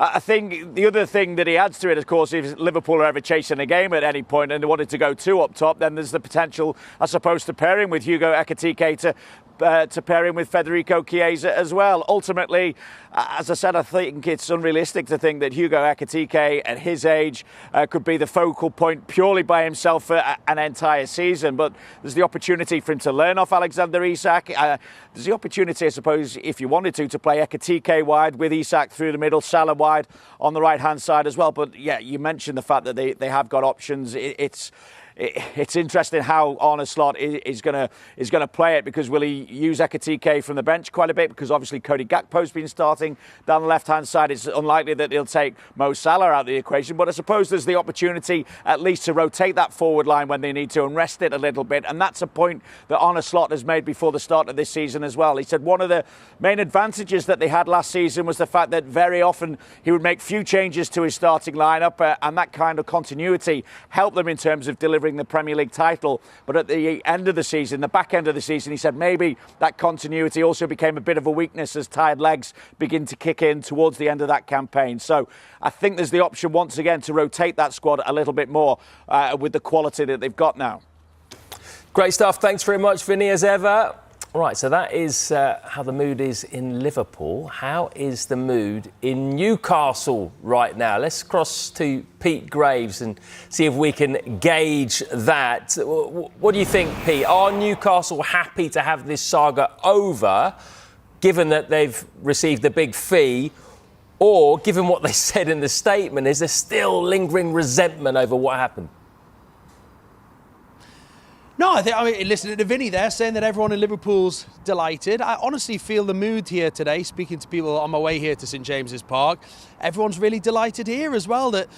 I think the other thing that he adds to it, of course, if Liverpool are ever chasing a game at any point and they wanted to go two up top, then there's the potential, I suppose, to pair him with Hugo Ekitike to pair him with Federico Chiesa as well. Ultimately, as I said, I think it's unrealistic to think that Hugo Ekitike at his age could be the focal point purely by himself for an entire season. But there's the opportunity for him to learn off Alexander Isak. There's the opportunity, I suppose, if you wanted to play Ekitike wide with Isak through the middle, Salah wide on the right-hand side as well. But yeah, you mentioned the fact that they have got options. It's interesting how Arne Slot is going to play it, because will he use Ekitike from the bench quite a bit? Because obviously Cody Gakpo's been starting down the left-hand side. It's unlikely that he'll take Mo Salah out of the equation. But I suppose there's the opportunity at least to rotate that forward line when they need to and rest it a little bit. And that's a point that Arne Slot has made before the start of this season as well. He said one of the main advantages that they had last season was the fact that very often he would make few changes to his starting lineup, and that kind of continuity helped them in terms of delivering the Premier League title. But at the end of the season, the back end of the season, he said maybe that continuity also became a bit of a weakness as tired legs begin to kick in towards the end of that campaign. So I think there's the option once again to rotate that squad a little bit more with the quality that they've got now. Great stuff. Thanks very much, Vinny, as ever. Right, so that is how the mood is in Liverpool. How is the mood in Newcastle right now? Let's cross to Pete Graves and see if we can gauge that. What do you think, Pete? Are Newcastle happy to have this saga over, given that they've received a big fee? Or, given what they said in the statement, is there still lingering resentment over what happened? No, I mean, listening to Vinny there saying that everyone in Liverpool's delighted. I honestly feel the mood here today, speaking to people on my way here to St James's Park. Everyone's really delighted here as well that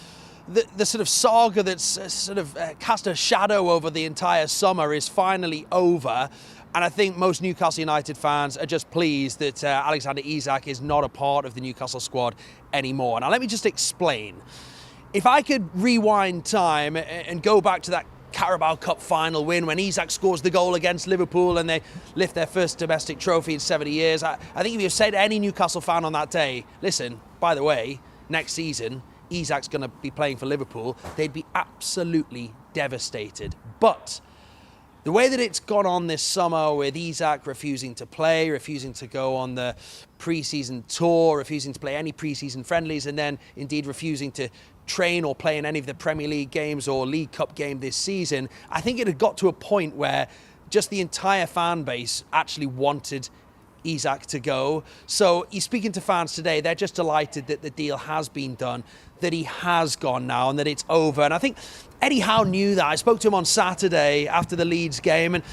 the sort of saga that's cast a shadow over the entire summer is finally over. And I think most Newcastle United fans are just pleased that Alexander Isak is not a part of the Newcastle squad anymore. Now, let me just explain. If I could rewind time and go back to that Carabao Cup final win when Isak scores the goal against Liverpool and they lift their first domestic trophy in 70 years. I think if you said to any Newcastle fan on that day, listen, by the way, next season, Isak's going to be playing for Liverpool, they'd be absolutely devastated. But the way that it's gone on this summer with Isak refusing to play, refusing to go on the pre-season tour, refusing to play any pre-season friendlies, and then indeed refusing to train or play in any of the Premier League games or League Cup game this season, I think it had got to a point where just the entire fan base actually wanted Isak to go. So he's speaking to fans today, they're just delighted that the deal has been done, that he has gone now and that it's over. And I think Eddie Howe knew that. I spoke to him on Saturday after the Leeds game, and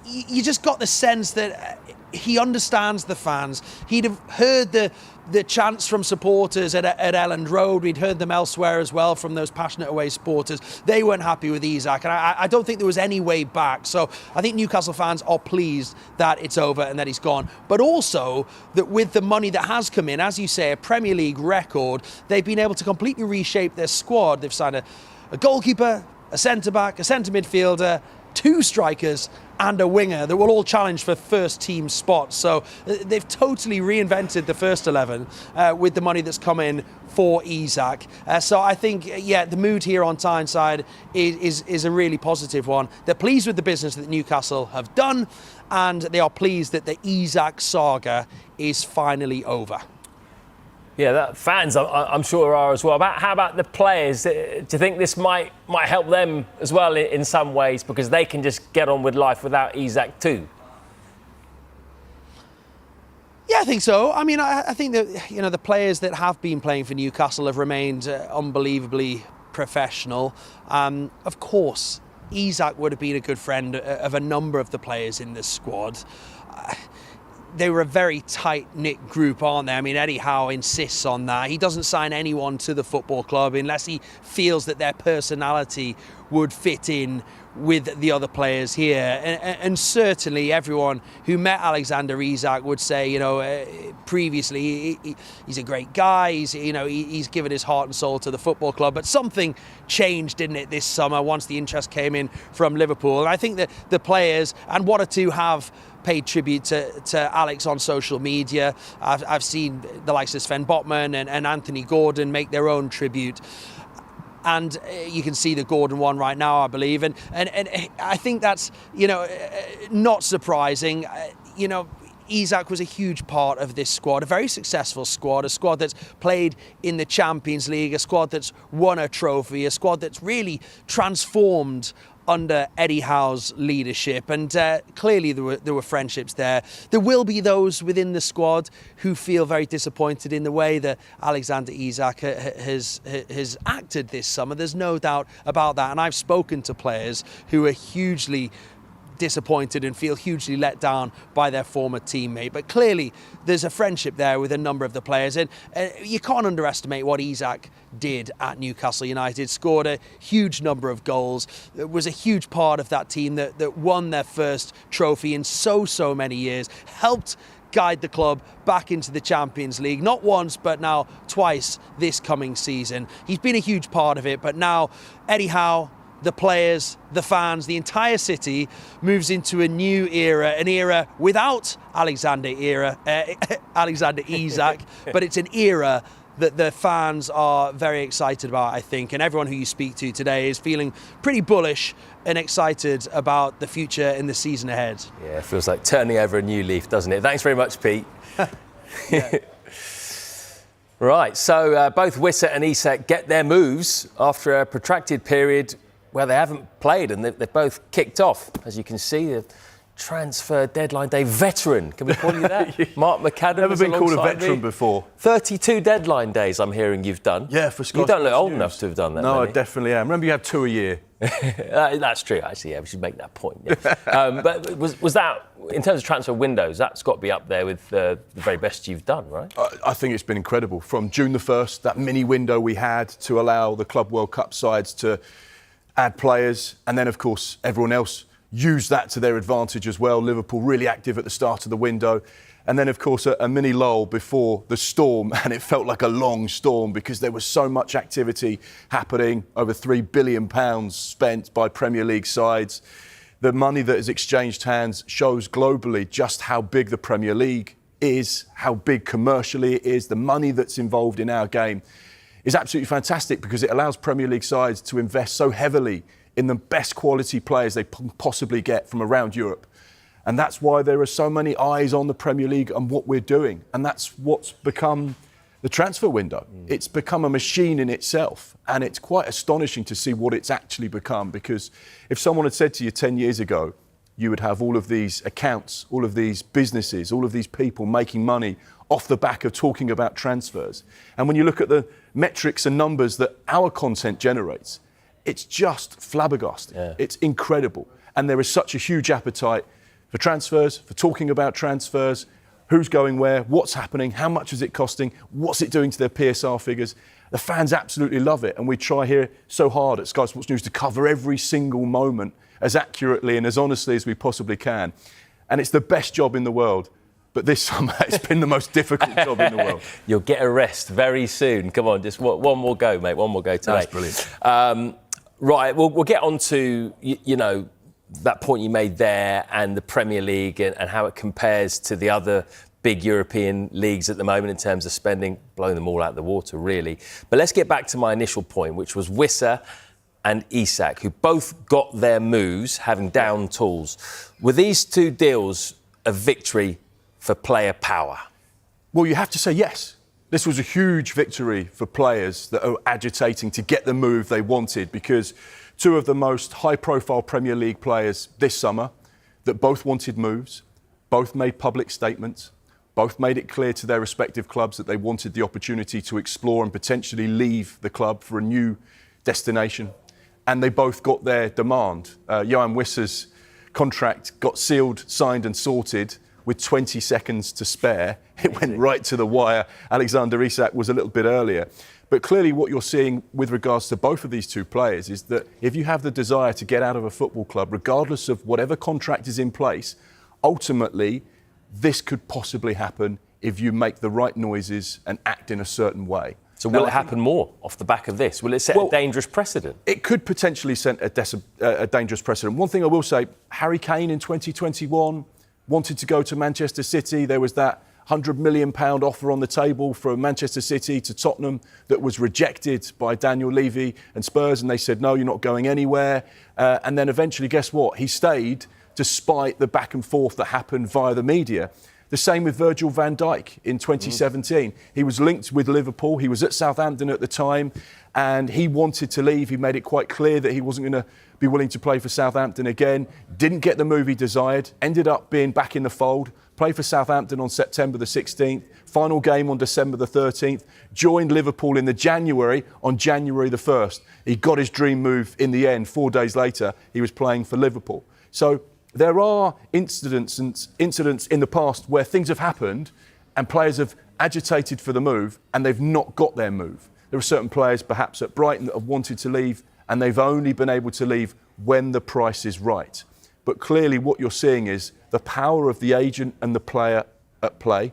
you just got the sense that he understands the fans. He'd have heard the chants from supporters at Elland Road. We'd heard them elsewhere as well from those passionate away supporters. They weren't happy with Isak, and I don't think there was any way back. So I think Newcastle fans are pleased that it's over and that he's gone. But also that with the money that has come in, as you say, a Premier League record, they've been able to completely reshape their squad. They've signed a goalkeeper, a centre-back, a centre midfielder, 2 strikers and a winger that will all challenge for first team spots. So they've totally reinvented the first 11 with the money that's come in for Isak. So I think, the mood here on Tyneside is a really positive one. They're pleased with the business that Newcastle have done, and they are pleased that the Isak saga is finally over. Yeah, fans, I'm sure, are as well. How about the players? Do you think this might help them as well in some ways, because they can just get on with life without Isak too? Yeah, I think so. I mean, I think that the players that have been playing for Newcastle have remained unbelievably professional. Of course, Isak would have been a good friend of a number of the players in this squad. They were a very tight-knit group, aren't they? I mean, Eddie Howe insists on that. He doesn't sign anyone to the football club unless he feels that their personality would fit in with the other players here. And certainly everyone who met Alexander Isak would say, you know, previously he's a great guy. He's given his heart and soul to the football club. But something changed, didn't it, this summer once the interest came in from Liverpool. And I think that the players, and what a two have paid tribute to Alex on social media. I've seen the likes of Sven Botman and Anthony Gordon make their own tribute. And you can see the Gordon one right now, I believe. And I think that's, you know, not surprising. You know, Isak was a huge part of this squad, a very successful squad, a squad that's played in the Champions League, a squad that's won a trophy, a squad that's really transformed under Eddie Howe's leadership. And clearly there were friendships there. There will be those within the squad who feel very disappointed in the way that Alexander Isak has acted this summer. There's no doubt about that. And I've spoken to players who are hugely disappointed and feel hugely let down by their former teammate. But clearly there's a friendship there with a number of the players, and you can't underestimate what Isak did at Newcastle United. Scored a huge number of goals, was a huge part of that team that won their first trophy in so many years, helped guide the club back into the Champions League, not once but now twice this coming season. He's been a huge part of it, but now Eddie Howe, the players, the fans, the entire city moves into a new era, an era without Alexander Isak, but it's an era that the fans are very excited about, I think. And everyone who you speak to today is feeling pretty bullish and excited about the future in the season ahead. Yeah, it feels like turning over a new leaf, doesn't it? Thanks very much, Pete. Right, so both Wissa and Isak get their moves after a protracted period where they haven't played, and they've both kicked off. As you can see, the transfer deadline day veteran, can we call you that? Mark McAdam. Never been called a veteran before. 32 deadline days I'm hearing you've done. Yeah, for Scott. You don't look old enough to have done that. No, many. I definitely am. Remember, you have 2 a year. That's true, actually. Yeah, we should make that point. Yeah. But was that, in terms of transfer windows, that's got to be up there with the very best you've done, right? I think it's been incredible. From June the 1st, that mini window we had to allow the Club World Cup sides to add players, and then, of course, everyone else used that to their advantage as well. Liverpool really active at the start of the window. And then, of course, a mini lull before the storm, and it felt like a long storm because there was so much activity happening, over £3 billion spent by Premier League sides. The money that has exchanged hands shows globally just how big the Premier League is, how big commercially it is. The money that's involved in our game is absolutely fantastic because it allows Premier League sides to invest so heavily in the best quality players they possibly get from around Europe. And that's why there are so many eyes on the Premier League and what we're doing. And that's what's become the transfer window. It's become a machine in itself. And it's quite astonishing to see what it's actually become, because if someone had said to you 10 years ago, you would have all of these accounts, all of these businesses, all of these people making money off the back of talking about transfers. And when you look at the metrics and numbers that our content generates, it's just flabbergasting. Yeah. It's incredible. And there is such a huge appetite for transfers, for talking about transfers, who's going where, what's happening, how much is it costing, what's it doing to their PSR figures. The fans absolutely love it. And we try here so hard at Sky Sports News to cover every single moment as accurately and as honestly as we possibly can. And it's the best job in the world. But this summer, it's been the most difficult job in the world. You'll get a rest very soon. Come on, just one more go, mate. One more go today. That's brilliant. Right, we'll get on to, you know, that point you made there and the Premier League and how it compares to the other big European leagues at the moment in terms of spending, blowing them all out of the water, really. But let's get back to my initial point, which was Wissa and Isak, who both got their moves, having down tools. Were these two deals a victory for player power? Well, you have to say yes. This was a huge victory for players that are agitating to get the move they wanted, because two of the most high-profile Premier League players this summer that both wanted moves, both made public statements, both made it clear to their respective clubs that they wanted the opportunity to explore and potentially leave the club for a new destination. And they both got their demand. Johan Wissa's contract got sealed, signed and sorted with 20 seconds to spare. It went right to the wire. Alexander Isak was a little bit earlier. But clearly what you're seeing with regards to both of these two players is that if you have the desire to get out of a football club, regardless of whatever contract is in place, ultimately this could possibly happen if you make the right noises and act in a certain way. So will it happen more off the back of this? Will it set a dangerous precedent? It could potentially set a dangerous precedent. One thing I will say, Harry Kane in 2021 wanted to go to Manchester City. There was that £100 million offer on the table from Manchester City to Tottenham that was rejected by Daniel Levy and Spurs, and they said, no, you're not going anywhere. And then eventually, guess what? He stayed despite the back and forth that happened via the media. The same with Virgil van Dijk in 2017. He was linked with Liverpool. He was at Southampton at the time, and he wanted to leave. He made it quite clear that he wasn't going to be willing to play for Southampton again. Didn't get the move he desired. Ended up being back in the fold. Played for Southampton on September the 16th. Final game on December the 13th. Joined Liverpool in the January on January the 1st. He got his dream move in the end. 4 days later, he was playing for Liverpool. So there are incidents in the past where things have happened and players have agitated for the move and they've not got their move. There are certain players perhaps at Brighton that have wanted to leave and they've only been able to leave when the price is right. But clearly what you're seeing is the power of the agent and the player at play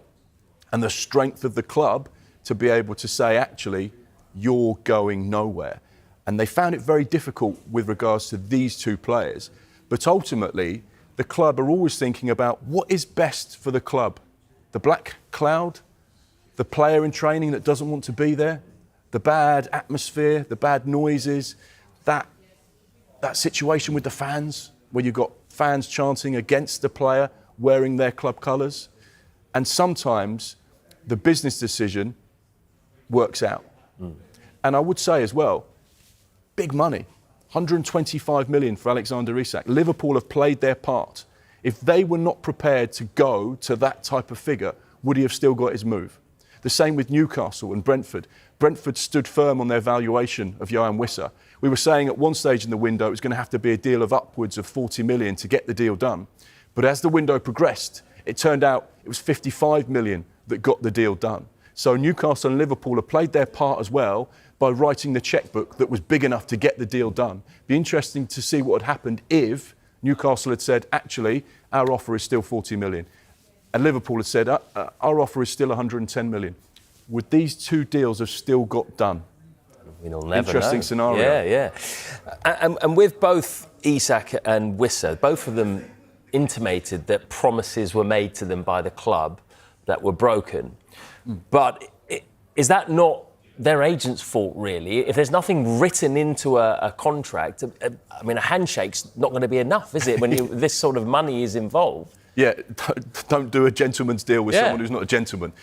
and the strength of the club to be able to say, actually, you're going nowhere. And they found it very difficult with regards to these two players. But ultimately, the club are always thinking about what is best for the club. The black cloud, the player in training that doesn't want to be there, the bad atmosphere, the bad noises, that situation with the fans, where you've got fans chanting against the player wearing their club colours. And sometimes the business decision works out. And I would say as well, big money. 125 million for Alexander Isak. Liverpool have played their part. If they were not prepared to go to that type of figure, would he have still got his move? The same with Newcastle and Brentford. Brentford stood firm on their valuation of Yoane Wissa. We were saying at one stage in the window it was going to have to be a deal of upwards of 40 million to get the deal done. But as the window progressed, it turned out it was 55 million that got the deal done. So Newcastle and Liverpool have played their part as well by writing the chequebook that was big enough to get the deal done. Be interesting to see what had happened if Newcastle had said, actually, our offer is still 40 million. And Liverpool had said, our offer is still 110 million. Would these two deals have still got done? We'll never Interesting know. scenario. Yeah. And with both Isak and Wissa, both of them intimated that promises were made to them by the club that were broken. But is that not their agent's fault, really? If there's nothing written into a contract, I mean, a handshake's not going to be enough, is it, when this sort of money is involved? Yeah, don't do a gentleman's deal with someone who's not a gentleman.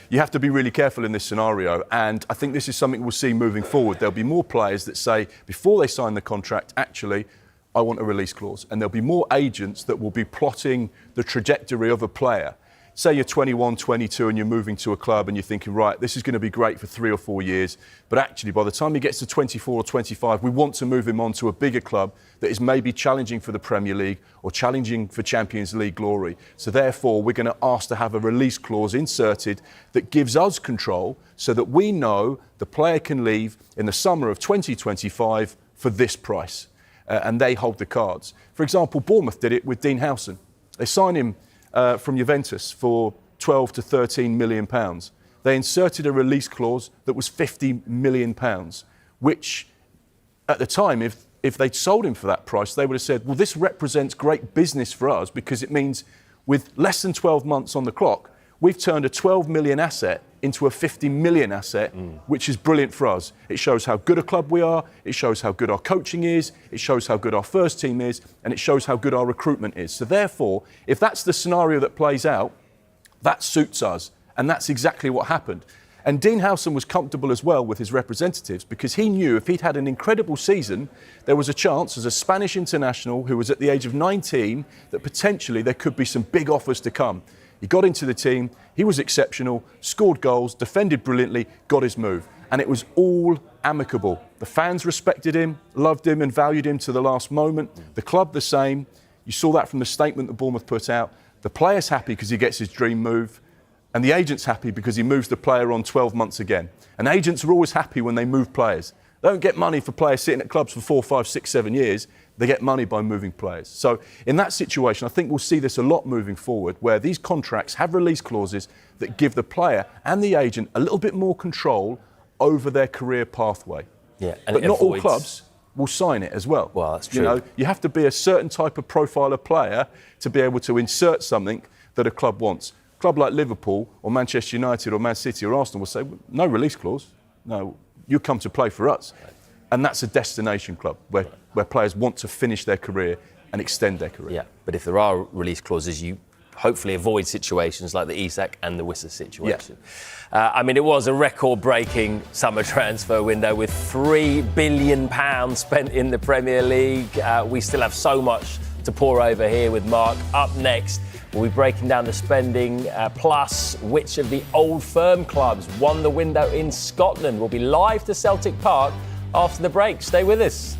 You have to be really careful in this scenario, and I think this is something we'll see moving forward. There'll be more players that say, before they sign the contract, actually, I want a release clause. And there'll be more agents that will be plotting the trajectory of a player. Say you're 21, 22 and you're moving to a club and you're thinking, right, this is going to be great for 3 or 4 years, but actually by the time he gets to 24 or 25, we want to move him on to a bigger club that is maybe challenging for the Premier League or challenging for Champions League glory. So therefore, we're going to ask to have a release clause inserted that gives us control so that we know the player can leave in the summer of 2025 for this price. And they hold the cards. For example, Bournemouth did it with Dean Howson. They signed him from Juventus for 12 to 13 million pounds. They inserted a release clause that was 50 million pounds, which at the time, if they'd sold him for that price, they would have said, well, this represents great business for us because it means with less than 12 months on the clock, we've turned a 12 million asset into a 50 million asset, which is brilliant for us. It shows how good a club we are, it shows how good our coaching is, it shows how good our first team is, and it shows how good our recruitment is. So therefore, if that's the scenario that plays out, that suits us, and that's exactly what happened. And Dean Howson was comfortable as well with his representatives because he knew if he'd had an incredible season, there was a chance as a Spanish international who was at the age of 19 that potentially there could be some big offers to come. He got into the team, he was exceptional, scored goals, defended brilliantly, got his move. And it was all amicable. The fans respected him, loved him and valued him to the last moment. The club the same. You saw that from the statement that Bournemouth put out. The player's happy because he gets his dream move, and the agent's happy because he moves the player on 12 months again. And agents are always happy when they move players. They don't get money for players sitting at clubs for 4, 5, 6, 7 years. They get money by moving players. So in that situation, I think we'll see this a lot moving forward, where these contracts have release clauses that give the player and the agent a little bit more control over their career pathway. Yeah, and but not all clubs will sign it as well. Well, that's true. You know, you have to be a certain type of profile of player to be able to insert something that a club wants. A club like Liverpool or Manchester United or Man City or Arsenal will say, well, no release clause. No, you come to play for us. And that's a destination club where players want to finish their career and extend their career. Yeah, but if there are release clauses, you hopefully avoid situations like the Isak and the Wissa situation. Yeah. I mean, it was a record-breaking summer transfer window with £3 billion spent in the Premier League. We still have so much to pour over here with Mark. Up next, we'll be breaking down the spending, plus which of the old firm clubs won the window in Scotland. We'll be live to Celtic Park after the break. Stay with us.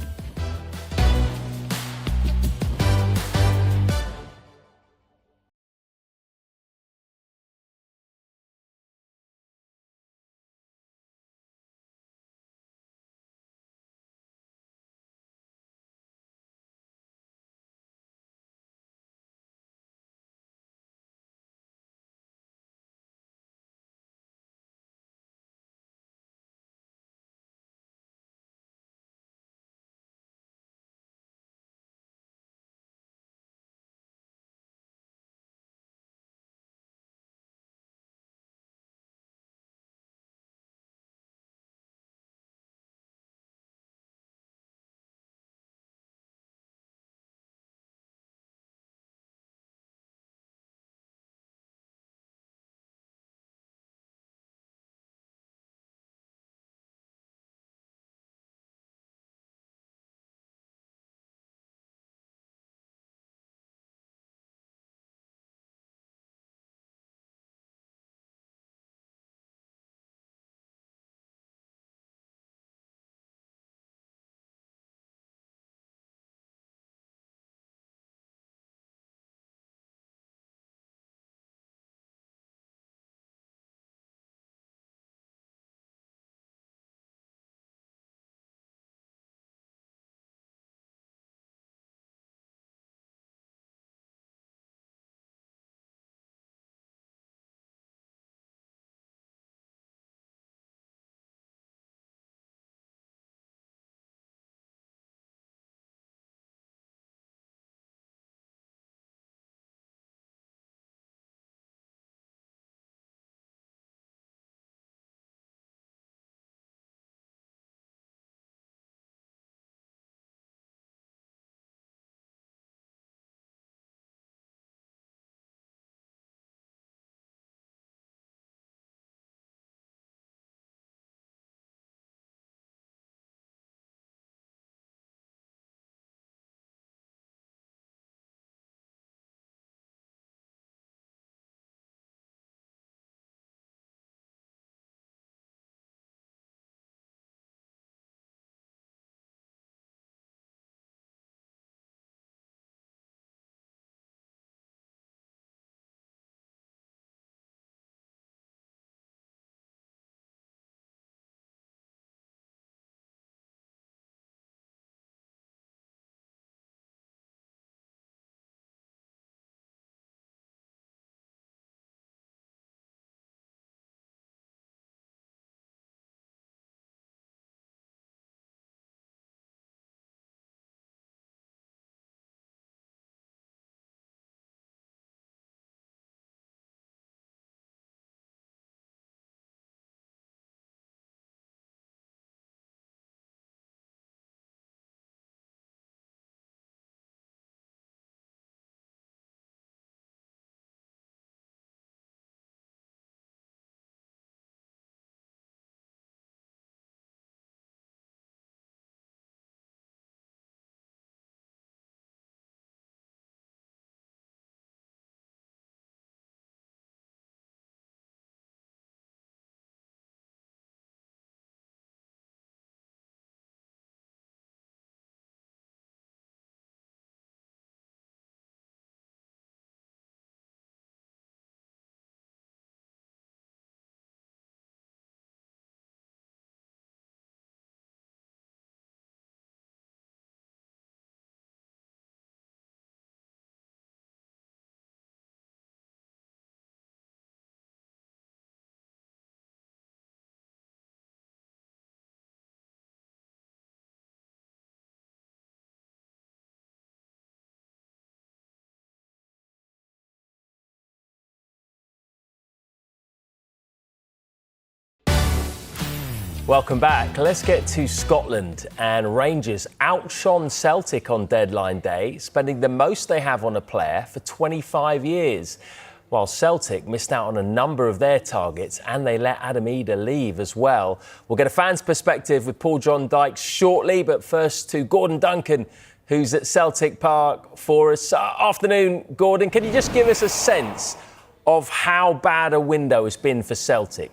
Welcome back. Let's get to Scotland, and Rangers outshone Celtic on deadline day, spending the most they have on a player for 25 years. While Celtic missed out on a number of their targets and they let Adam Idah leave as well. We'll get a fan's perspective with Paul John Dykes shortly, but first to Gordon Duncan, who's at Celtic Park for us. Afternoon, Gordon. Can you just give us a sense of how bad a window it's been for Celtic?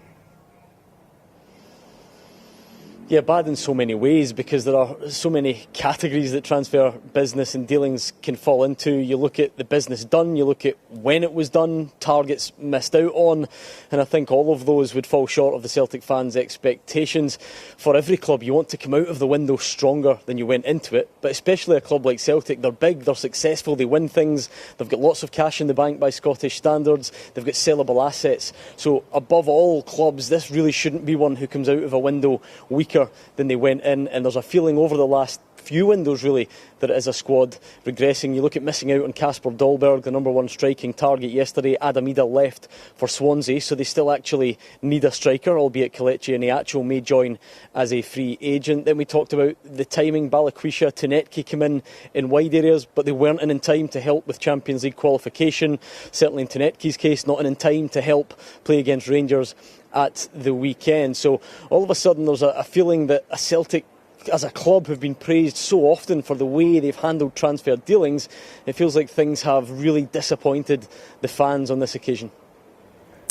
Yeah, bad in so many ways, because there are so many categories that transfer business and dealings can fall into. You look at the business done, you look at when it was done, targets missed out on, and I think all of those would fall short of the Celtic fans' expectations. For every club, you want to come out of the window stronger than you went into it, but especially a club like Celtic. They're big, they're successful, they win things, they've got lots of cash in the bank by Scottish standards, they've got sellable assets. So above all clubs, this really shouldn't be one who comes out of a window weaker than they went in, and there's a feeling over the last few windows really that it is a squad regressing. You look at missing out on Kasper Dolberg, the number one striking target yesterday. Adam Idah left for Swansea, so they still actually need a striker, albeit Kelechi Iheanacho may join as a free agent. Then we talked about the timing. Balikwisha, Tunetki came in wide areas, but they weren't in time to help with Champions League qualification. Certainly in Tunetki's case, not in time to help play against Rangers at the weekend. So all of a sudden there's a feeling that a Celtic as a club have been praised so often for the way they've handled transfer dealings. It feels like things have really disappointed the fans on this occasion.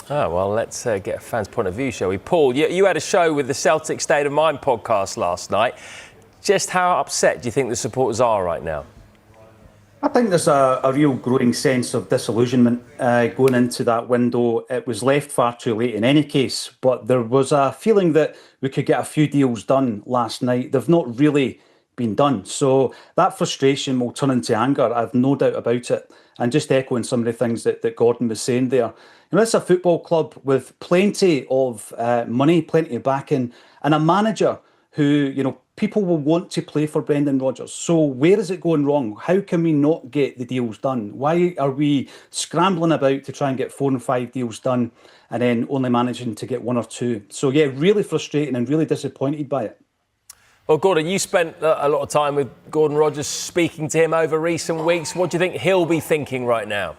Well, let's get a fan's point of view, shall we? Paul, you had a show with the Celtic State of Mind podcast last night. Just how upset do you think the supporters are right now? I think there's a real growing sense of disillusionment going into that window. It was left far too late in any case, but there was a feeling that we could get a few deals done last night. They've not really been done. So that frustration will turn into anger, I've no doubt about it. And just echoing some of the things that Gordon was saying there. You know, it's a football club with plenty of money, plenty of backing, and a manager who, you know, people will want to play for Brendan Rodgers. So where is it going wrong? How can we not get the deals done? Why are we scrambling about to try and get 4 and 5 deals done and then only managing to get 1 or 2? So yeah, really frustrating and really disappointed by it. Well, Gordon, you spent a lot of time with Gordon Rodgers, speaking to him over recent weeks. What do you think he'll be thinking right now?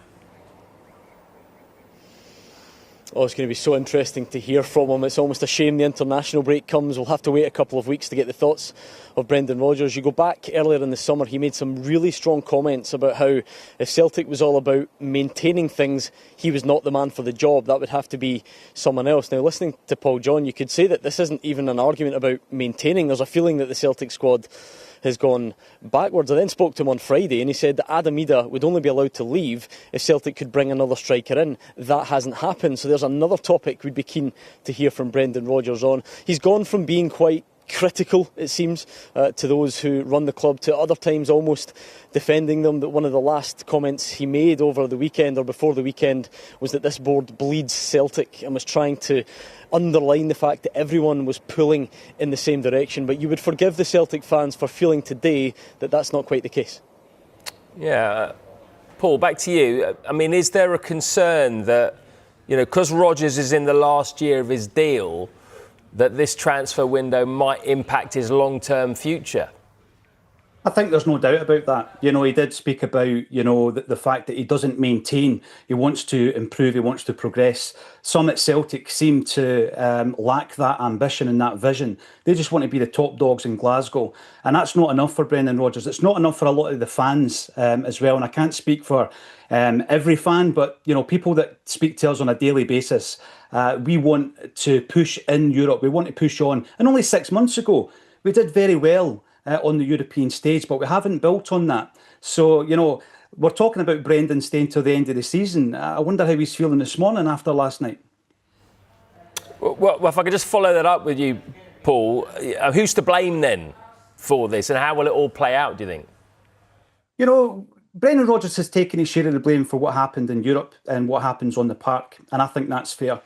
Oh, it's going to be so interesting to hear from him. It's almost a shame the international break comes. We'll have to wait a couple of weeks to get the thoughts of Brendan Rodgers. You go back earlier in the summer, he made some really strong comments about how if Celtic was all about maintaining things, he was not the man for the job. That would have to be someone else. Now, listening to Paul John, you could say that this isn't even an argument about maintaining. There's a feeling that the Celtic squad has gone backwards. I then spoke to him on Friday and he said that Adam Idah would only be allowed to leave if Celtic could bring another striker in. That hasn't happened, so there's another topic we'd be keen to hear from Brendan Rodgers on. He's gone from being quite critical, it seems, to those who run the club, to other times almost defending them. That one of the last comments he made over the weekend or before the weekend was that this board bleeds Celtic, and was trying to underline the fact that everyone was pulling in the same direction. But you would forgive the Celtic fans for feeling today that that's not quite the case. Yeah. Paul, back to you. I mean, is there a concern that, you know, because Rodgers is in the last year of his deal, that this transfer window might impact his long-term future? I think there's no doubt about that. You know, he did speak about, you know, the fact that he doesn't maintain. He wants to improve, he wants to progress. Some at Celtic seem to lack that ambition and that vision. They just want to be the top dogs in Glasgow. And that's not enough for Brendan Rodgers. It's not enough for a lot of the fans as well. And I can't speak for every fan, but, you know, people that speak to us on a daily basis, we want to push in Europe. We want to push on. And only 6 months ago, we did very well on the European stage, but we haven't built on that. So, you know, we're talking about Brendan staying till the end of the season. I wonder how he's feeling this morning after last night. Well, if I could just follow that up with you, Paul, who's to blame then for this, and how will it all play out, do you think? You know, Brendan Rodgers has taken his share of the blame for what happened in Europe and what happens on the park, and I think that's fair.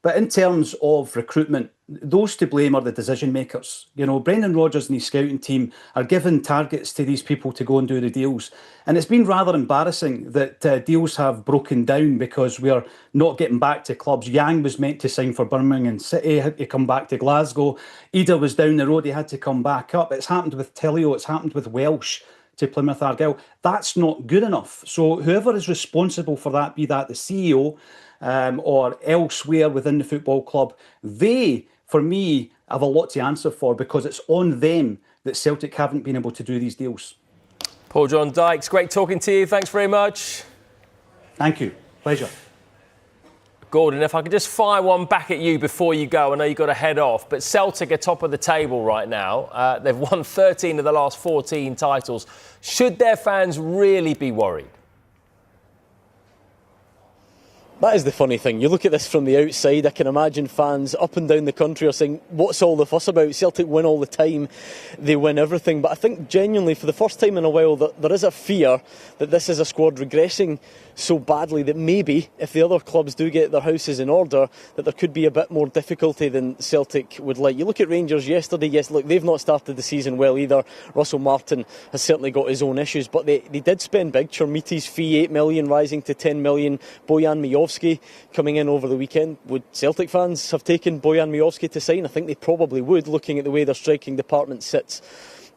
But in terms of recruitment, those to blame are the decision makers. You know, Brendan Rodgers and his scouting team are giving targets to these people to go and do the deals. And it's been rather embarrassing that deals have broken down because we are not getting back to clubs. Yang was meant to sign for Birmingham City, had to come back to Glasgow. Ida was down the road, he had to come back up. It's happened with Tillio, it's happened with Welsh to Plymouth Argyle. That's not good enough. So whoever is responsible for that, be that the CEO or elsewhere within the football club, they, for me, have a lot to answer for because it's on them that Celtic haven't been able to do these deals. Paul John Dykes, great talking to you. Thanks very much. Thank you. Pleasure. Gordon, if I could just fire one back at you before you go. I know you've got to head off, but Celtic are top of the table right now. They've won 13 of the last 14 titles. Should their fans really be worried? That is the funny thing. You look at this from the outside, I can imagine fans up and down the country are saying, what's all the fuss about? Celtic win all the time, they win everything. But I think genuinely, for the first time in a while, that there is a fear that this is a squad regressing so badly that maybe, if the other clubs do get their houses in order, that there could be a bit more difficulty than Celtic would like. You look at Rangers yesterday, yes, look, they've not started the season well either. Russell Martin has certainly got his own issues, but they did spend big. Chermiti's fee, 8 million, rising to 10 million. Bojan Mijovski coming in over the weekend. Would Celtic fans have taken Bojan Mijovski to sign? I think they probably would, looking at the way their striking department sits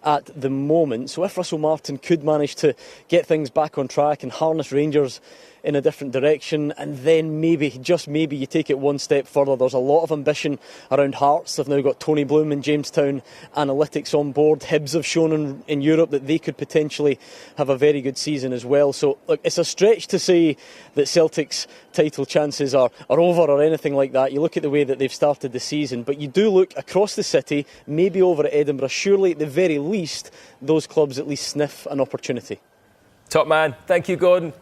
at the moment. So if Russell Martin could manage to get things back on track and harness Rangers in a different direction, and then maybe, just maybe, you take it one step further. There's a lot of ambition around Hearts. They've now got Tony Bloom and Jamestown Analytics on board. Hibs have shown in Europe that they could potentially have a very good season as well. So look, it's a stretch to say that Celtic's title chances are over or anything like that. You look at the way that they've started the season, but you do look across the city, maybe over at Edinburgh. Surely at the very least those clubs at least sniff an opportunity. Top man. Thank you, Gordon.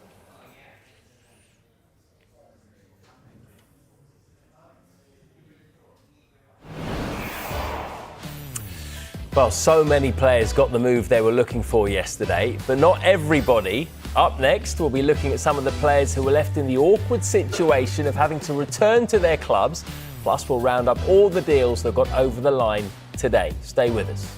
Well, so many players got the move they were looking for yesterday, but not everybody. Up next, we'll be looking at some of the players who were left in the awkward situation of having to return to their clubs. Plus, we'll round up all the deals that got over the line today. Stay with us.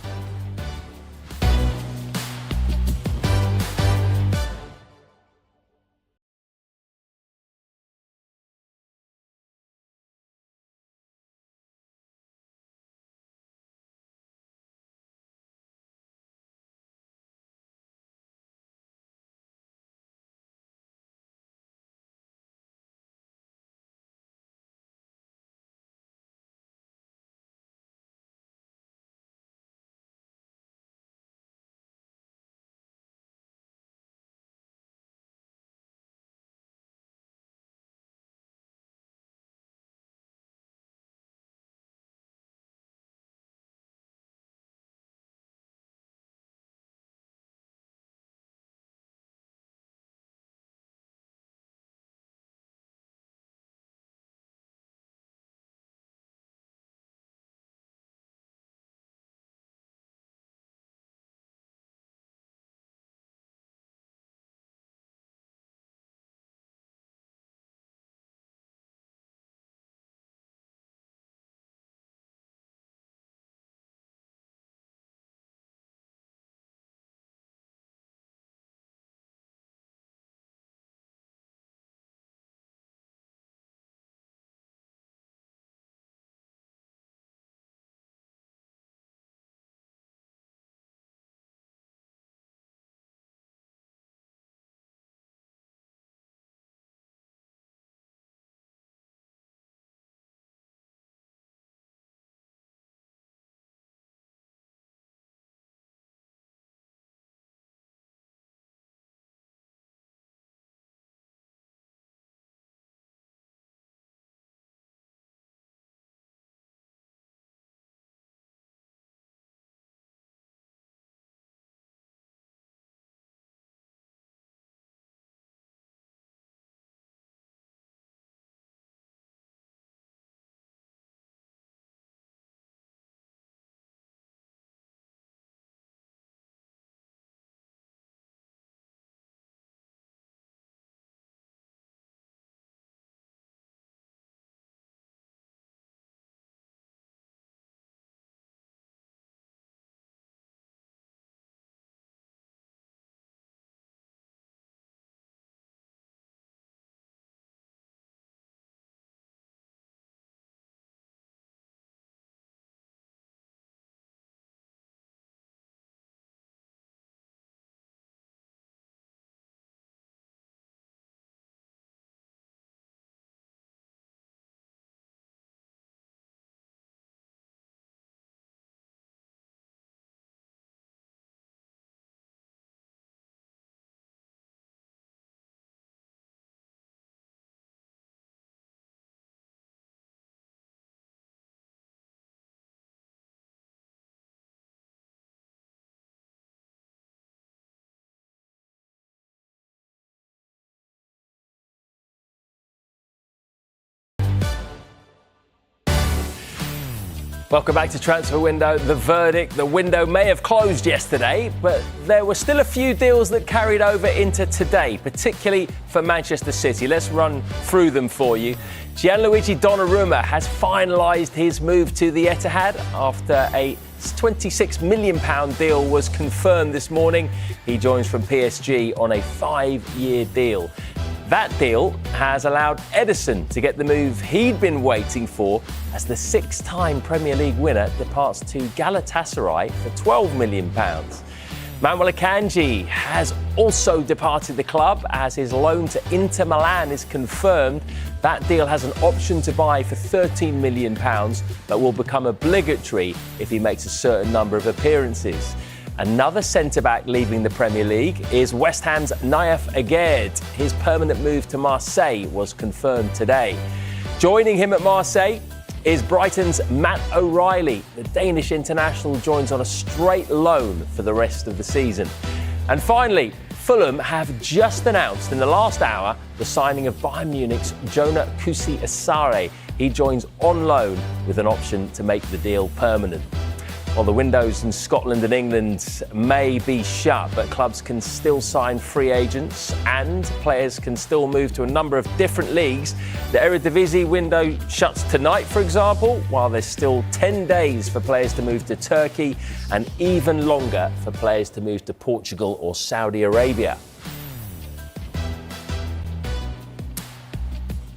Welcome back to Transfer Window. The verdict, the window may have closed yesterday, but there were still a few deals that carried over into today, particularly for Manchester City. Let's run through them for you. Gianluigi Donnarumma has finalised his move to the Etihad after a £26 million deal was confirmed this morning. He joins from PSG on a 5-year deal. That deal has allowed Ederson to get the move he'd been waiting for as the 6-time Premier League winner departs to Galatasaray for £12 million. Manuel Akanji has also departed the club as his loan to Inter Milan is confirmed. That deal has an option to buy for £13 million that will become obligatory if he makes a certain number of appearances. Another centre-back leaving the Premier League is West Ham's Nayef Aguerd. His permanent move to Marseille was confirmed today. Joining him at Marseille is Brighton's Matt O'Reilly. The Danish international joins on a straight loan for the rest of the season. And finally, Fulham have just announced in the last hour the signing of Bayern Munich's Jonah Kusi Asare. He joins on loan with an option to make the deal permanent. Well, the windows in Scotland and England may be shut, but clubs can still sign free agents and players can still move to a number of different leagues. The Eredivisie window shuts tonight, for example, while there's still 10 days for players to move to Turkey and even longer for players to move to Portugal or Saudi Arabia.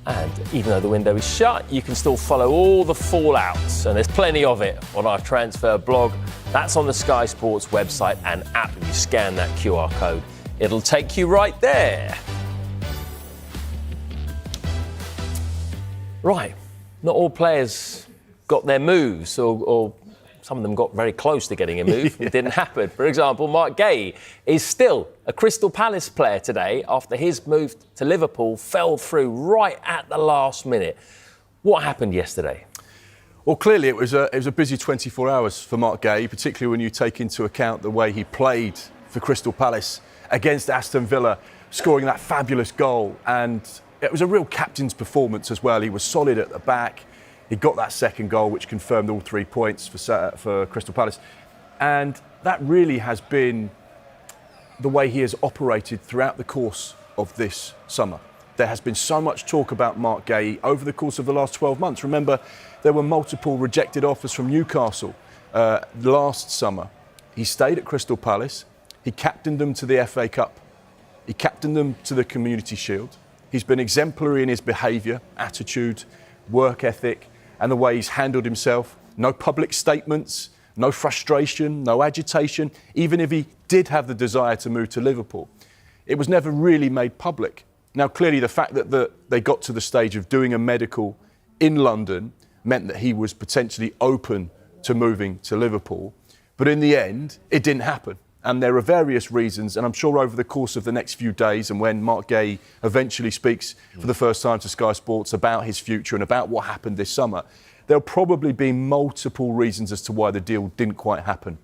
And even though the window is shut, you can still follow all the fallouts, and there's plenty of it on our transfer blog. That's on the Sky Sports website and app. If you scan that QR code, it'll take you right there. Right, not all players got their moves, or some of them got very close to getting a move. It didn't happen. For example, Marc Guéhi is still a Crystal Palace player today after his move to Liverpool fell through right at the last minute. What happened yesterday? Well, clearly it was a busy 24 hours for Marc Guéhi, particularly when you take into account the way he played for Crystal Palace against Aston Villa, scoring that fabulous goal. And it was a real captain's performance as well. He was solid at the back. He got that second goal, which confirmed all 3 points for Crystal Palace. And that really has been the way he has operated throughout the course of this summer. There has been so much talk about Marc Guéhi over the course of the last 12 months. Remember, there were multiple rejected offers from Newcastle last summer. He stayed at Crystal Palace. He captained them to the FA Cup. He captained them to the Community Shield. He's been exemplary in his behaviour, attitude, work ethic, and the way he's handled himself. No public statements, no frustration, no agitation. Even if he did have the desire to move to Liverpool, it was never really made public. Now, clearly, the fact that they got to the stage of doing a medical in London meant that he was potentially open to moving to Liverpool. But in the end, it didn't happen. And there are various reasons, and I'm sure over the course of the next few days, and when Marc Guéhi eventually speaks for the first time to Sky Sports about his future and about what happened this summer, there'll probably be multiple reasons as to why the deal didn't quite happen.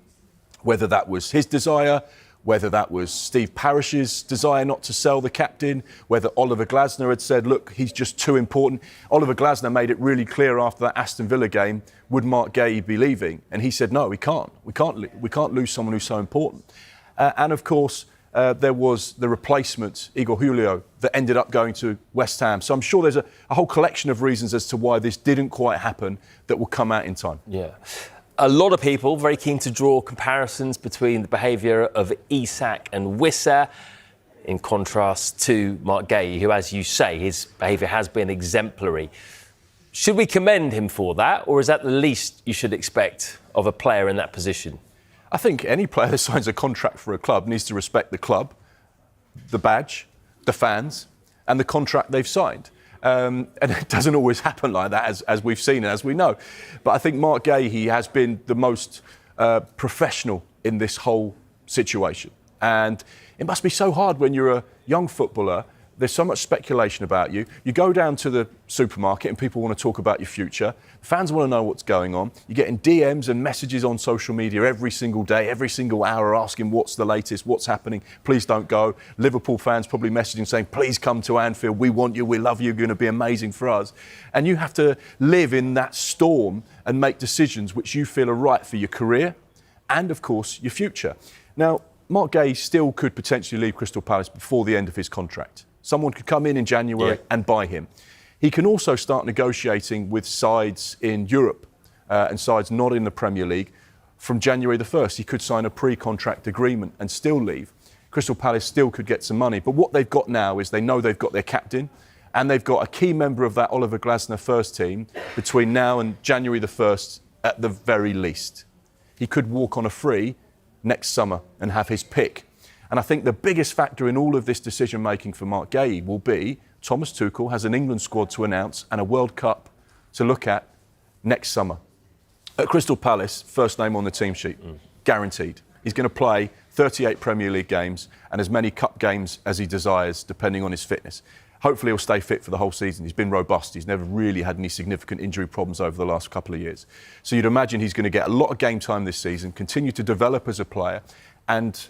Whether that was his desire, whether that was Steve Parish's desire not to sell the captain, whether Oliver Glasner had said, look, he's just too important. Oliver Glasner made it really clear after that Aston Villa game, would Marc Guéhi be leaving? And he said, no, we can't. We can't lose someone who's so important. And of course, there was the replacement, Igor Julio, that ended up going to West Ham. So I'm sure there's a whole collection of reasons as to why this didn't quite happen that will come out in time. Yeah. A lot of people very keen to draw comparisons between the behaviour of Isak and Wissa in contrast to Marc Guéhi, who, as you say, his behaviour has been exemplary. Should we commend him for that, or is that the least you should expect of a player in that position? I think any player that signs a contract for a club needs to respect the club, the badge, the fans, and the contract they've signed. And it doesn't always happen like that, as we've seen and as we know. But I think Marc Guéhi has been the most professional in this whole situation. And it must be so hard when you're a young footballer There's so much speculation about you. You go down to the supermarket and people want to talk about your future. Fans want to know what's going on. You're getting DMs and messages on social media every single day, every single hour, asking what's the latest, what's happening, please don't go. Liverpool fans probably messaging saying, please come to Anfield, we want you, we love you, you're going to be amazing for us. And you have to live in that storm and make decisions which you feel are right for your career and, of course, your future. Now, Mark Gay still could potentially leave Crystal Palace before the end of his contract. Someone could come in January and buy him. He can also start negotiating with sides in Europe and sides not in the Premier League. From January the 1st, he could sign a pre-contract agreement and still leave. Crystal Palace still could get some money. But what they've got now is they know they've got their captain and they've got a key member of that Oliver Glasner first team between now and January the 1st at the very least. He could walk on a free next summer and have his pick. And I think the biggest factor in all of this decision-making for Mark Gay will be Thomas Tuchel has an England squad to announce and a World Cup to look at next summer. At Crystal Palace, first name on the team sheet, guaranteed. He's going to play 38 Premier League games and as many cup games as he desires, depending on his fitness. Hopefully he'll stay fit for the whole season. He's been robust. He's never really had any significant injury problems over the last couple of years. So you'd imagine he's going to get a lot of game time this season, continue to develop as a player and,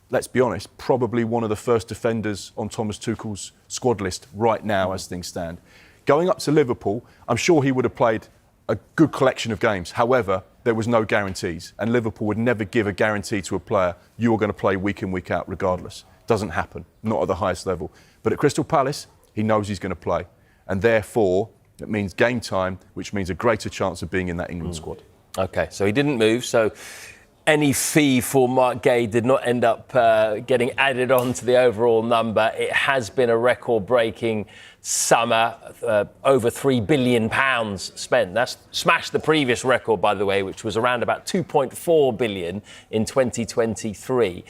let's be honest, probably one of the first defenders on Thomas Tuchel's squad list right now as things stand. Going up to Liverpool, I'm sure he would have played a good collection of games. However, there was no guarantees and Liverpool would never give a guarantee to a player you are going to play week in, week out regardless. Doesn't happen, not at the highest level. But at Crystal Palace, he knows he's going to play and therefore it means game time, which means a greater chance of being in that England squad. OK, so he didn't move, so any fee for Mark Gay did not end up getting added on to the overall number. It has been a record-breaking summer, over £3 billion spent. That's smashed the previous record, by the way, which was around about 2.4 billion in 2023.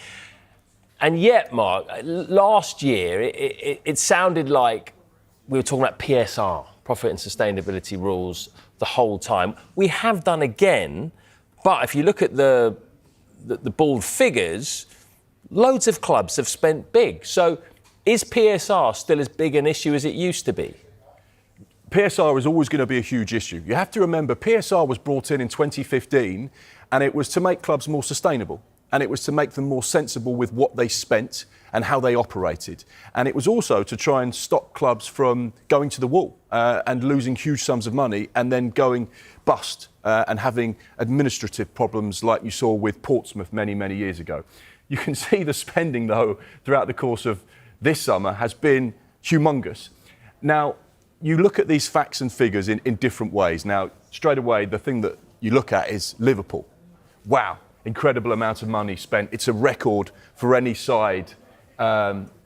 And yet, Mark, last year, it sounded like we were talking about PSR, profit and sustainability rules, the whole time. We have done again. But if you look at the bald figures, loads of clubs have spent big. So is PSR still as big an issue as it used to be? PSR is always going to be a huge issue. You have to remember PSR was brought in 2015 and it was to make clubs more sustainable and it was to make them more sensible with what they spent and how they operated. And it was also to try and stop clubs from going to the wall and losing huge sums of money and then going bust and having administrative problems like you saw with Portsmouth many, many years ago. You can see the spending, though, throughout the course of this summer has been humongous. Now, you look at these facts and figures in different ways. Now, straight away, the thing that you look at is Liverpool. Wow, incredible amount of money spent. It's a record for any side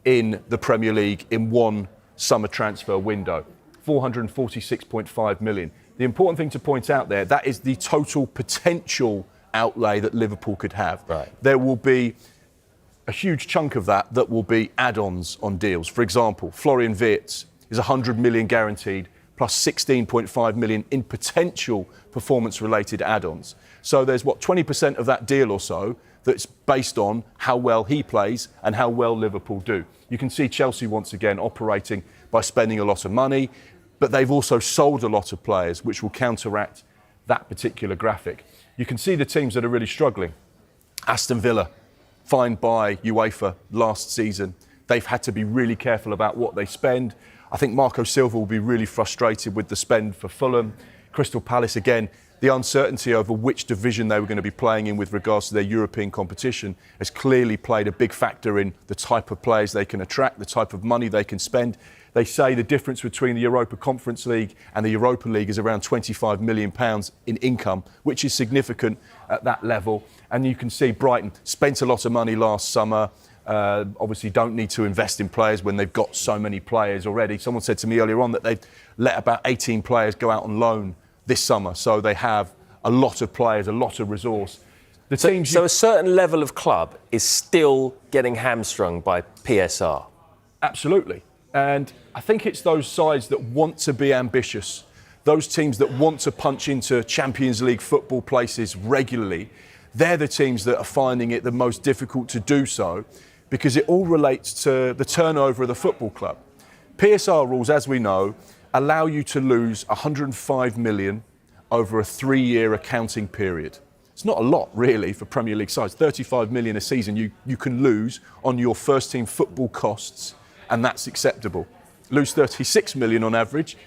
in the Premier League in one summer transfer window. 446.5 million. The important thing to point out there, that is the total potential outlay that Liverpool could have. Right. There will be a huge chunk of that will be add-ons on deals. For example, Florian Wirtz is 100 million guaranteed plus 16.5 million in potential performance-related add-ons. So there's, 20% of that deal or so that's based on how well he plays and how well Liverpool do. You can see Chelsea once again operating by spending a lot of money, but they've also sold a lot of players, which will counteract that particular graphic. You can see the teams that are really struggling. Aston Villa, fined by UEFA last season. They've had to be really careful about what they spend. I think Marco Silva will be really frustrated with the spend for Fulham. Crystal Palace, again, the uncertainty over which division they were going to be playing in with regards to their European competition has clearly played a big factor in the type of players they can attract, the type of money they can spend. They say the difference between the Europa Conference League and the Europa League is around £25 million in income, which is significant at that level. And you can see Brighton spent a lot of money last summer, obviously don't need to invest in players when they've got so many players already. Someone said to me earlier on that they've let about 18 players go out on loan this summer, so they have a lot of players, a lot of resource. So a certain level of club is still getting hamstrung by PSR? Absolutely. And I think it's those sides that want to be ambitious, those teams that want to punch into Champions League football places regularly. They're the teams that are finding it the most difficult to do so because it all relates to the turnover of the football club. PSR rules, as we know, allow you to lose 105 million over a 3-year accounting period. It's not a lot, really, for Premier League sides. 35 million a season you can lose on your first team football costs, and that's acceptable. Lose 36 million on average,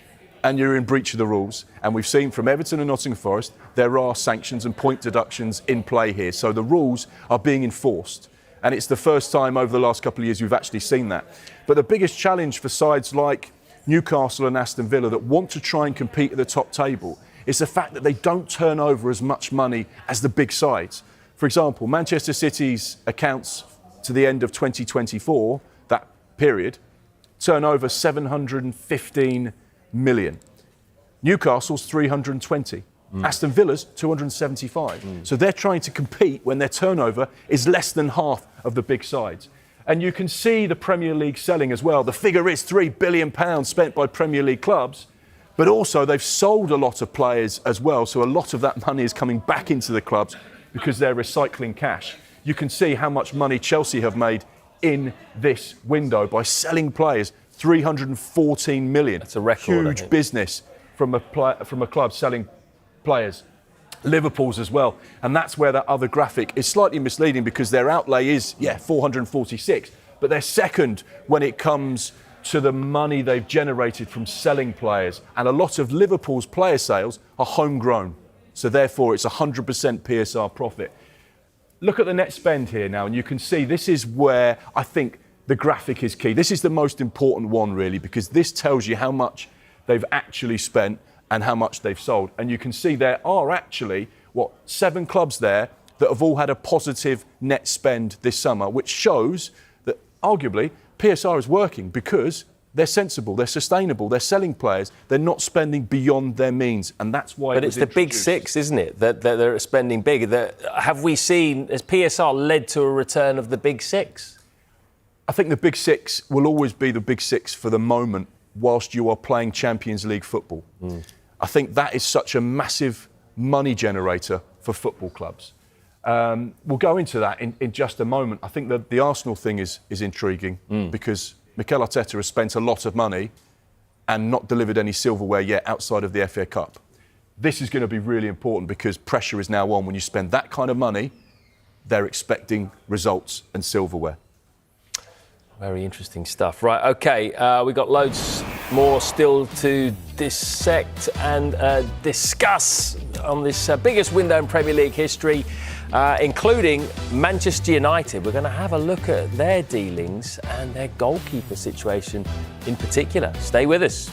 and you're in breach of the rules. And we've seen from Everton and Nottingham Forest, there are sanctions and point deductions in play here. So the rules are being enforced. And it's the first time over the last couple of years we've actually seen that. But the biggest challenge for sides like Newcastle and Aston Villa that want to try and compete at the top table is the fact that they don't turn over as much money as the big sides. For example, Manchester City's accounts to the end of 2024, that period, turn over 715 million. Newcastle's 320. Aston Villa's 275. So they're trying to compete when their turnover is less than half of the big sides. And you can see the Premier League selling as well. The figure is £3 billion spent by Premier League clubs, but also they've sold a lot of players as well. So a lot of that money is coming back into the clubs because they're recycling cash. You can see how much money Chelsea have made in this window by selling players. 314 million. That's a record. Huge business from a club selling players. Liverpool's as well. And that's where that other graphic is slightly misleading because their outlay is, 446. But they're second when it comes to the money they've generated from selling players. And a lot of Liverpool's player sales are homegrown. So therefore, it's 100% PSR profit. Look at the net spend here now, and you can see this is where I think the graphic is key. This is the most important one, really, because this tells you how much they've actually spent and how much they've sold. And you can see there are actually, 7 clubs there that have all had a positive net spend this summer, which shows that arguably PSR is working because they're sensible, they're sustainable, they're selling players, they're not spending beyond their means, and that's why. But it's the big six, isn't it, that they're spending big? Have we seen, has PSR led to a return of the big six? I think the big six will always be the big six for the moment whilst you are playing Champions League football. I think that is such a massive money generator for football clubs. We'll go into that in just a moment. I think that the Arsenal thing is intriguing because Mikel Arteta has spent a lot of money and not delivered any silverware yet outside of the FA Cup. This is going to be really important because pressure is now on. When you spend that kind of money, they're expecting results and silverware. Very interesting stuff. Right, OK, we've got loads more still to dissect and discuss on this biggest window in Premier League history, including Manchester United. We're going to have a look at their dealings and their goalkeeper situation in particular. Stay with us.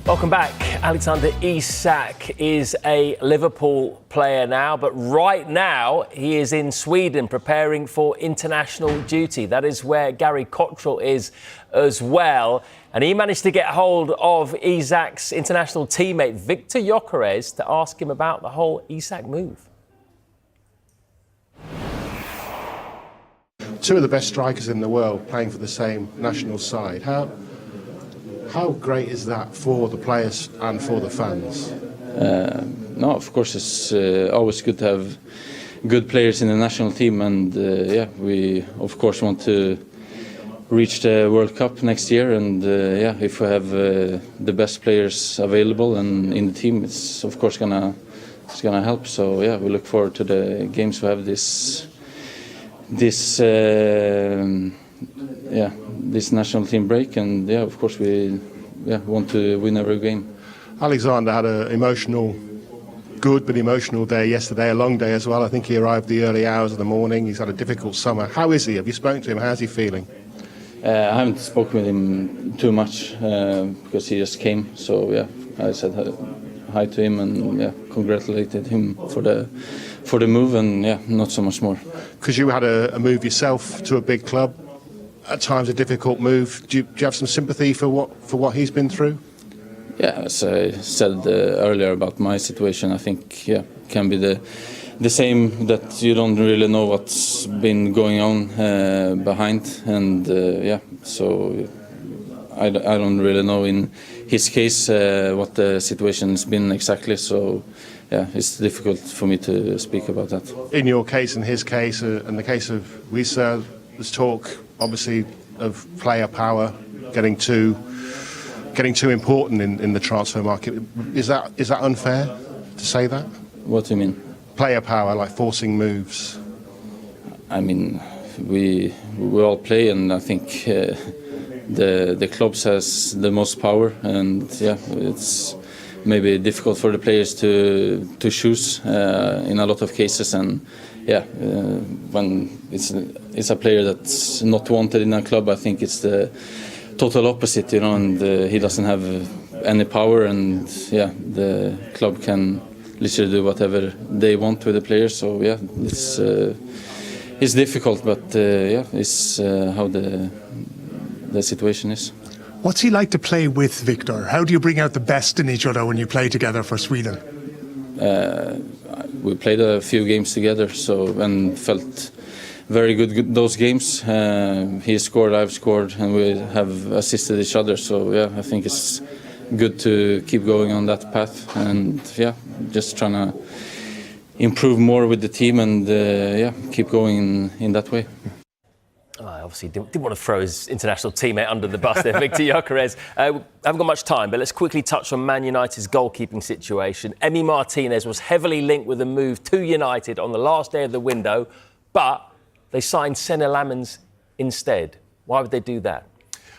Welcome back. Alexander Isak is a Liverpool player now, but right now he is in Sweden preparing for international duty. That is where Gary Cottrell is as well. And he managed to get hold of Isak's international teammate Victor Gyökeres to ask him about the whole Isak move. Two of the best strikers in the world playing for the same national side. How great is that for the players and for the fans? No, of course it's always good to have good players in the national team, and we of course want to reach the World Cup next year, and if we have the best players available and in the team, it's of course gonna help. So we look forward to the games. We have this national team break, and of course we want to win every game. Alexander had an good but emotional day yesterday, a long day as well. I think he arrived the early hours of the morning. He's had a difficult summer. How is he? Have you spoken to him? How's he feeling? I haven't spoken with him too much because he just came. So I said hi to him and congratulated him for the move, and not so much more. Because you had a move yourself to a big club, at times a difficult move. Do you have some sympathy for what he's been through? Yeah, as I said earlier about my situation, I think can be the same, that you don't really know what's been going on behind, and so I don't really know in his case what the situation has been exactly. So it's difficult for me to speak about that. In your case, in his case, and the case of Wissa, there's talk obviously of player power getting too important in the transfer market. Is that unfair to say that? What do you mean? Player power, like forcing moves. I mean, we all play, and I think the clubs has the most power, and it's maybe difficult for the players to choose in a lot of cases, and when it's a player that's not wanted in a club, I think it's the total opposite, and he doesn't have any power, and the club can literally do whatever they want with the players. So it's difficult, but it's how the situation is. What's he like to play with, Victor? How do you bring out the best in each other when you play together for Sweden? We played a few games together, and felt very good those games. He scored, I've scored, and we have assisted each other. So I think it's good to keep going on that path, and just trying to improve more with the team, and keep going in that way. I obviously didn't want to throw his international teammate under the bus there, Victor Gyökeres. I haven't got much time, but let's quickly touch on Man United's goalkeeping situation. Emi Martinez was heavily linked with a move to United on the last day of the window, but they signed Senne Lammens instead. Why would they do that?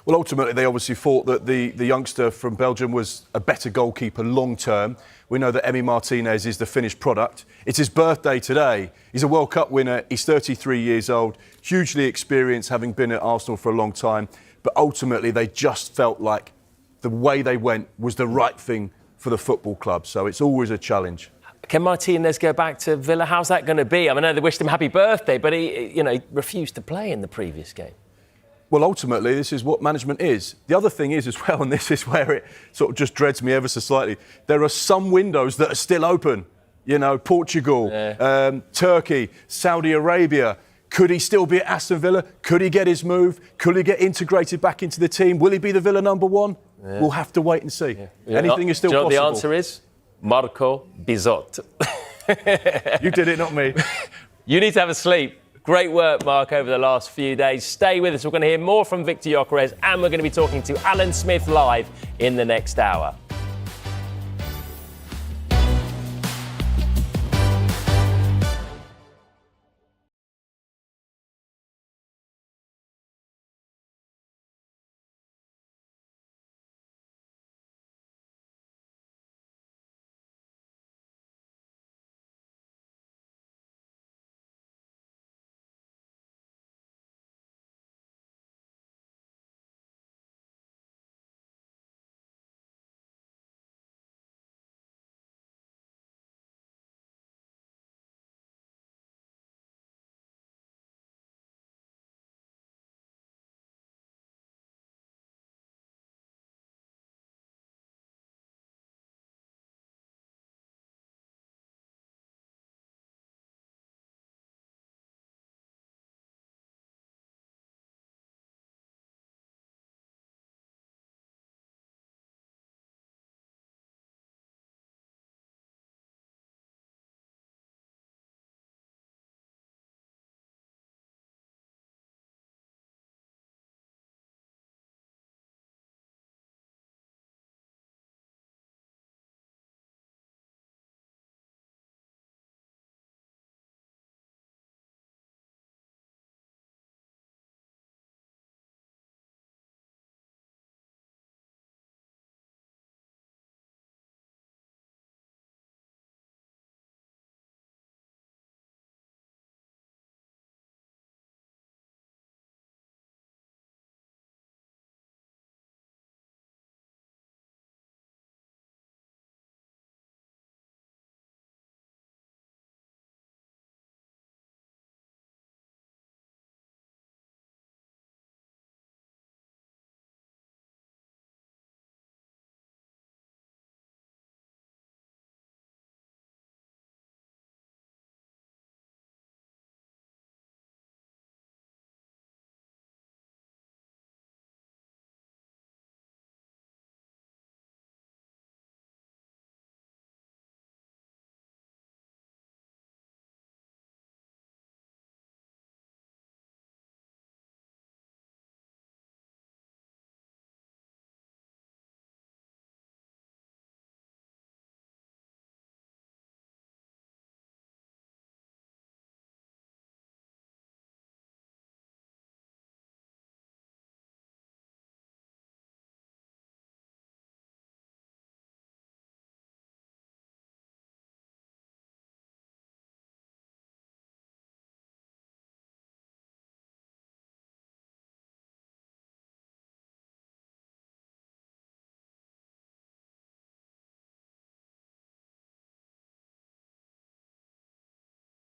Well, ultimately, they obviously thought that the youngster from Belgium was a better goalkeeper long term. We know that Emi Martinez is the finished product. It's his birthday today. He's a World Cup winner. He's 33 years old, hugely experienced, having been at Arsenal for a long time. But ultimately, they just felt like the way they went was the right thing for the football club. So it's always a challenge. Can Martinez go back to Villa? How's that going to be? I mean, I know they wished him happy birthday, but he refused to play in the previous game. Well, ultimately, this is what management is. The other thing is as well, and this is where it sort of just dreads me ever so slightly, there are some windows that are still open. Portugal, Turkey, Saudi Arabia. Could he still be at Aston Villa? Could he get his move? Could he get integrated back into the team? Will he be the Villa number one? Yeah. We'll have to wait and see. Yeah. Anything is still possible. Do you know what the answer is? Marco Bizot. You did it, not me. You need to have a sleep. Great work, Mark, over the last few days. Stay with us. We're going to hear more from Victor Gyökeres, and we're going to be talking to Alan Smith live in the next hour.